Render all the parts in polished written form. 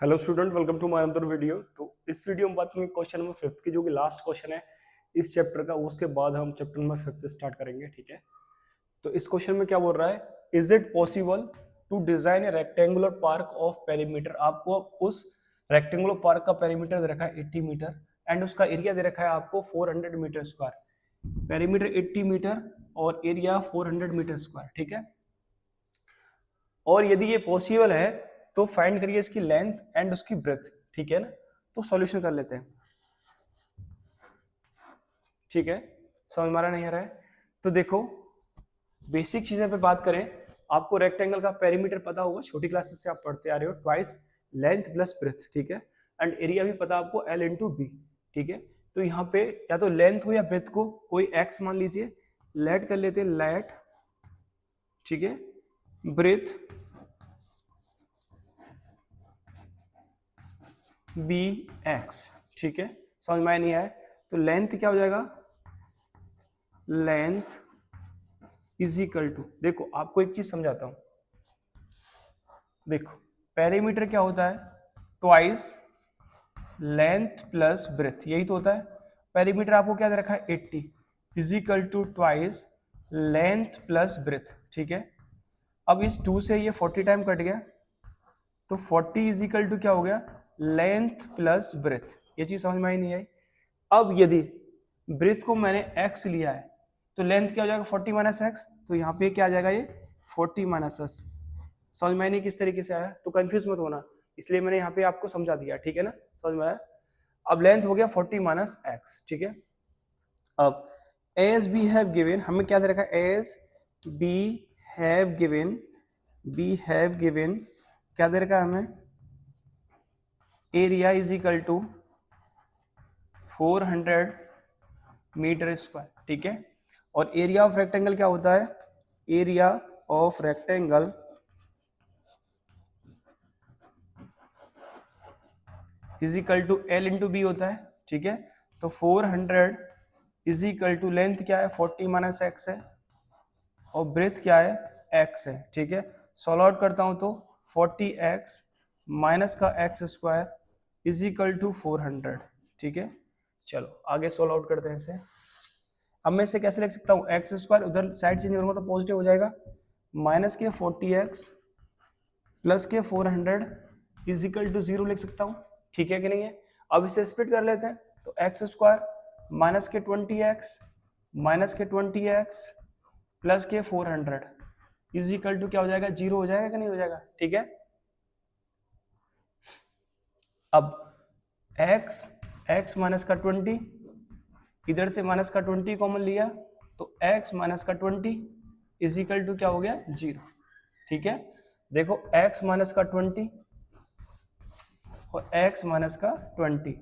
Hello student, welcome to my another video. तो इस video में बात करेंगे क्वेश्चन नंबर 5 की, जो कि लास्ट क्वेश्चन है इस चैप्टर का। उसके बाद हम चैप्टर नंबर 5 से स्टार्ट करेंगे, ठीक है। तो इस क्वेश्चन में क्या बोल रहा है, is it possible to design a rectangular park of perimeter. आपको उस रेक्टेंगुलर पार्क का पेरीमीटर दे रखा है 80 मीटर एंड उसका एरिया दे रखा है आपको 400 मीटर स्क्वायर। पेरीमीटर 80 मीटर और एरिया 400 मीटर स्क्वायर, ठीक है। और यदि ये पॉसिबल है तो फाइंड करिए इसकी लेंथ एंड उसकी ब्रेथ, ठीक है ना। तो सॉल्यूशन कर लेते हैं, ठीक है। समझ में आ रहा नहीं आ रहा है? तो देखो, बेसिक चीजें पे बात करें, आपको रेक्टेंगल का पेरीमीटर पता होगा, छोटी क्लासेस से आप पढ़ते आ रहे हो, ट्वाइस लेंथ प्लस ब्रेथ, ठीक है। एंड एरिया भी पता आपको L इंटू बी, ठीक है। तो यहाँ पे या तो लेंथ हो या ब्रेथ को कोई एक्स मान लीजिए, लेट कर लेते हैं, लेट, ठीक है, ब्रेथ बी एक्स, ठीक है। समझ में नहीं आया तो लेंथ क्या हो जाएगा, लेंथ इज इक्वल टू, देखो आपको एक चीज समझाता हूं। देखो, पेरीमीटर क्या होता है, ट्वाइस लेंथ प्लस ब्रेथ, यही तो होता है। पेरीमीटर आपको क्या दे रखा है 80 is equal to twice length plus breadth, ठीक है। अब इस 2 से ये 40 टाइम कट गया, तो 40 इज इक्वल टू क्या हो गया, लेंथ प्लस ब्रेथ। ये चीज समझ में आई नहीं आई? अब यदि ब्रेथ को मैंने x लिया है तो लेंथ क्या हो जाएगा 40 माइनस एक्स, तो यहाँ पे क्या आ जाएगा, ये 40 माइनस एस। समझ में नहीं किस तरीके से आया? तो कंफ्यूज मत होना, इसलिए मैंने यहाँ पे आपको समझा दिया, ठीक है ना। समझ में आया? अब लेंथ हो गया 40 माइनस एक्स, ठीक है। अब एज बी हैव गिवन, हमें क्या दे रखा है, एज बी हैव गिवन क्या दे रखा है हमें, area is equal to 400 metre square, ठीक है। और एरिया ऑफ रेक्टेंगल क्या होता है, area of rectangle is equal to L into B होता है, ठीक है। तो 400 इज इक्वल टू लेंथ क्या है 40 माइनस एक्स है और ब्रेथ क्या है एक्स है, ठीक है। सॉल्व आउट करता हूं तो 40x माइनस का x square is equal to 400, ठीक है। चलो आगे सॉल्व आउट करते हैं इसे। अब मैं इसे कैसे लिख सकता हूँ, एक्स स्क्वायर उधर साइड से नहीं करूंगा तो पॉजिटिव हो जाएगा, माइनस के 40x प्लस के 400 इज इक्वल टू 0 लिख सकता हूँ, ठीक है कि नहीं है। अब इसे स्प्लिट कर लेते हैं, तो एक्स स्क्वायर माइनस के 20x माइनस के 20x प्लस के 400 इज इक्वल टू क्या हो जाएगा, 0 हो जाएगा कि नहीं हो जाएगा, ठीक है। अब x माइनस का 20, इधर से माइनस का 20 कॉमन लिया तो x माइनस का 20 इज इक्वल टू क्या हो गया 0, ठीक है। देखो x माइनस का 20 और x माइनस का 20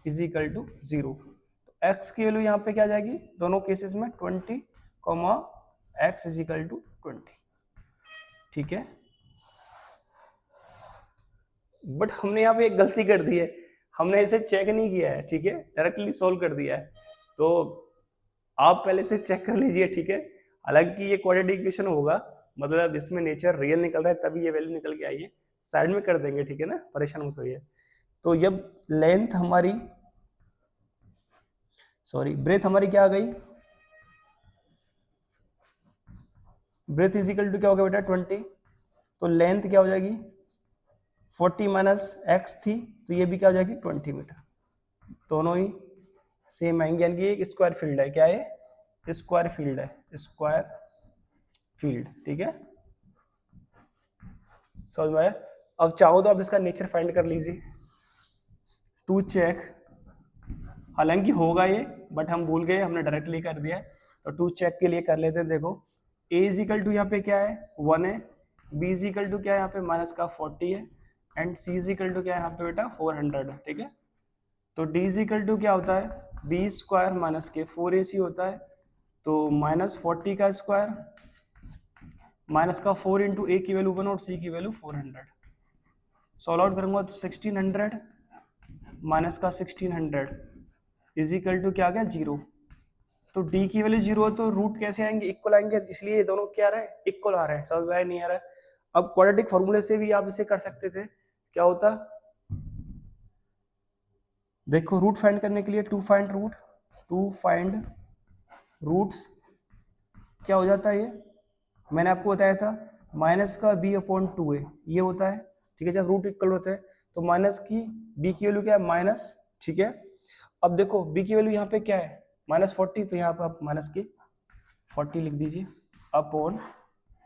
इज इक्वल टू 0, तो x की वैल्यू यहाँ पे क्या आ जाएगी, दोनों केसेस में 20 comma x is equal to 20, ठीक है। बट हमने यहाँ पे एक गलती कर दी है, हमने इसे चेक नहीं किया है, ठीक है, डायरेक्टली सोल्व कर दिया है। तो आप पहले से चेक कर लीजिए, ठीक है। हालांकि ये क्वाड्रेटिक इक्वेशन होगा, मतलब इसमें नेचर रियल निकल रहा है तभी ये वैल्यू निकल के आई है। साइड में कर देंगे, ठीक है ना, परेशान मत होइए। तो जब लेंथ हमारी, सॉरी ब्रेथ हमारी क्या आ गई, ब्रेथ इज इक्वल टू क्या हो गया बेटा 20, तो लेंथ क्या हो जाएगी 40 माइनस एक्स थी, तो ये भी क्या हो जाएगी 20 मीटर, दोनों ही सेम आएंगे, यानी कि एक स्क्वायर फील्ड है, क्या है स्क्वायर फील्ड है, स्क्वायर फील्ड, ठीक है। समझ में आया? अब चाहो तो आप इसका नेचर फाइंड कर लीजिए टू चेक, हालांकि होगा ये बट हम भूल गए, हमने डायरेक्टली कर दिया, तो टू चेक के लिए कर लेते हैं। देखो a इज इक्वल टू यहाँ पे क्या है 1 है, b इज इक्वल टू क्या है यहाँ पे माइनस का 40 है and c is equal to क्या है यहाँ पे बेटा 400 है, ठीक है। तो d इज इक्वल टू क्या होता है b स्क्वायर माइनस के 4ac होता है, तो माइनस 40 का स्क्वायर माइनस का 4 इंटू a की वैल्यू 1 और c की वैल्यू 400, सॉल्व आउट करूंगा तो 1600 माइनस का 1600 इज इक्वल टू क्या आ गया 0। तो d की वैल्यू 0 है तो रूट कैसे आएंगे, इक्वल आएंगे, इसलिए ये दोनों क्या आ रहे हैं इक्वल आ रहे हैं। समझ में आया नहीं आ रहा है? अब क्वाड्रेटिक फॉर्मूले से भी आप इसे कर सकते थे, क्या होता देखो रूट फाइंड करने के लिए टू फाइंड रूट्स क्या हो जाता है, ये मैंने आपको बताया था माइनस का b अपॉन 2a ये होता है, ठीक है। जब रूट इक्वल होते हैं तो माइनस की b की वैल्यू क्या है, माइनस, ठीक है। अब देखो b की वैल्यू यहाँ पे क्या है, -40, तो यहाँ पे आप माइनस की 40 लिख दीजिए अपॉन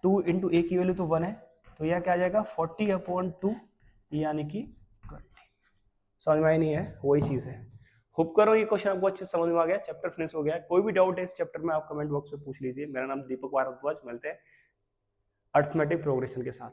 2 इंटू a की वैल्यू तो 1 है, तो यह क्या आ जाएगा 40 अपॉन 2 यानी कि 20। समझ में आई नहीं है, वही चीज है। होप करो ये क्वेश्चन आपको अच्छे से समझ में आ गया, चैप्टर फिनिश हो गया है। कोई भी डाउट है इस चैप्टर में आप कमेंट बॉक्स में पूछ लीजिए। मेरा नाम दीपक भारद्वाज, मिलते हैं अर्थमेटिक प्रोग्रेशन के साथ।